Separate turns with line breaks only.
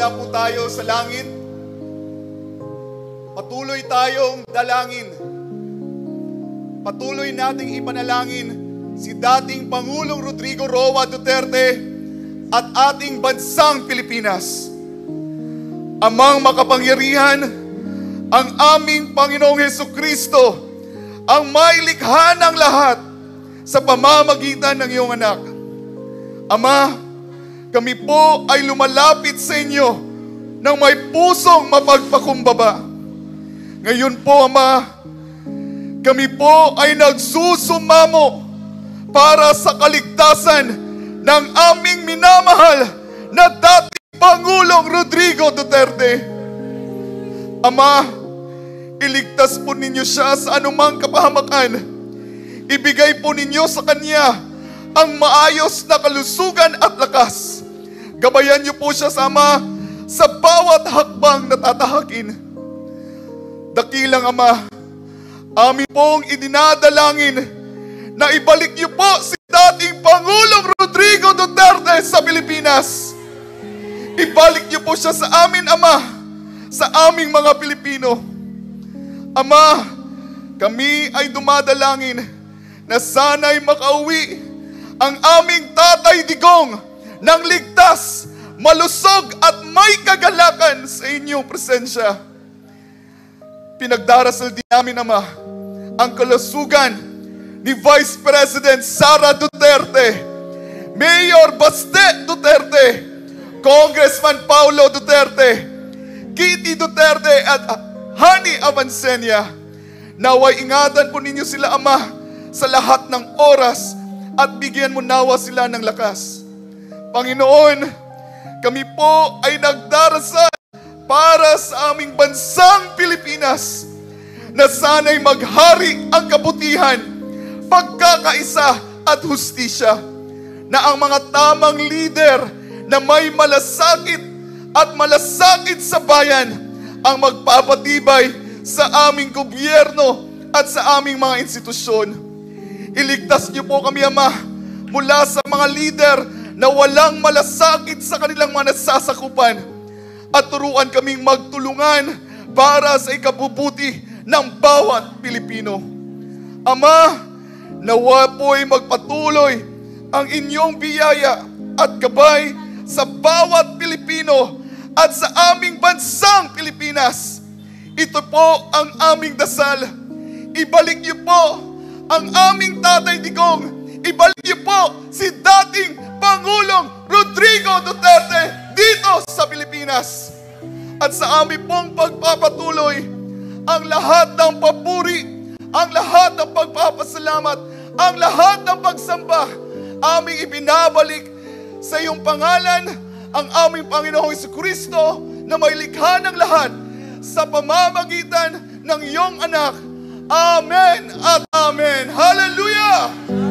Nakahanda po tayo sa langit. Patuloy tayong dalangin. Patuloy nating ipanalangin si dating Pangulong Rodrigo Roa Duterte at ating bansang Pilipinas. Amang makapangyarihan, ang aming Panginoong Hesukristo, ang may likha ng lahat sa pamamagitan ng iyong anak. Ama, kami po ay lumalapit sa inyo ng may pusong mapagpakumbaba. Ngayon po, Ama, kami po ay nagsusumamo para sa kaligtasan ng aming minamahal na dating Pangulong Rodrigo Duterte. Ama, iligtas po ninyo siya sa anumang kapahamakan. Ibigay po ninyo sa kanya ang maayos na kalusugan at lakas. Gabayan niyo po siya, Ama, sa bawat hakbang na tatahakin. Dakilang Ama, amin pong idinadalangin na ibalik niyo po si dating Pangulong Rodrigo Duterte sa Pilipinas. Ibalik niyo po siya sa amin, Ama, sa aming mga Pilipino. Ama, kami ay dumadalangin na sana'y makauwi ang aming Tatay Digong ng ligtas, malusog at may kagalakan sa inyong presensya. Pinagdarasal din namin, Ama, ang kalusugan ni Vice President Sara Duterte, Mayor Baste Duterte, Congressman Paulo Duterte, Kitty Duterte at Hani Avancenia. Naway ingatan po ninyo sila, Ama, sa lahat ng oras at bigyan mo nawa sila ng lakas. Panginoon, kami po ay nagdarasal para sa aming bansang Pilipinas na sana'y maghari ang kabutihan, pagkakaisa at hustisya, na ang mga tamang lider na may malasakit at malasakit sa bayan ang magpapatibay sa aming gobyerno at sa aming mga institusyon. Iligtas niyo po kami, Ama, mula sa mga lider na walang malasakit sa kanilang mga nasasakupan, at turuan kaming magtulungan para sa ikabubuti ng bawat Pilipino. Ama, nawa po'y magpatuloy ang inyong biyaya at gabay sa bawat Pilipino at sa aming bansang Pilipinas. Ito po ang aming dasal. Ibalik niyo po ang aming Tatay Digong. Ibalik niyo po si dating Pangulong Rodrigo Duterte dito sa Pilipinas. At sa aming pong pagpapatuloy, ang lahat ng papuri, ang lahat ng pagpapasalamat, ang lahat ng pagsamba, aming ibinabalik sa iyong pangalan, ang aming Panginoong Hesukristo na may likha ng lahat sa pamamagitan ng iyong anak. Amen at amen. Hallelujah!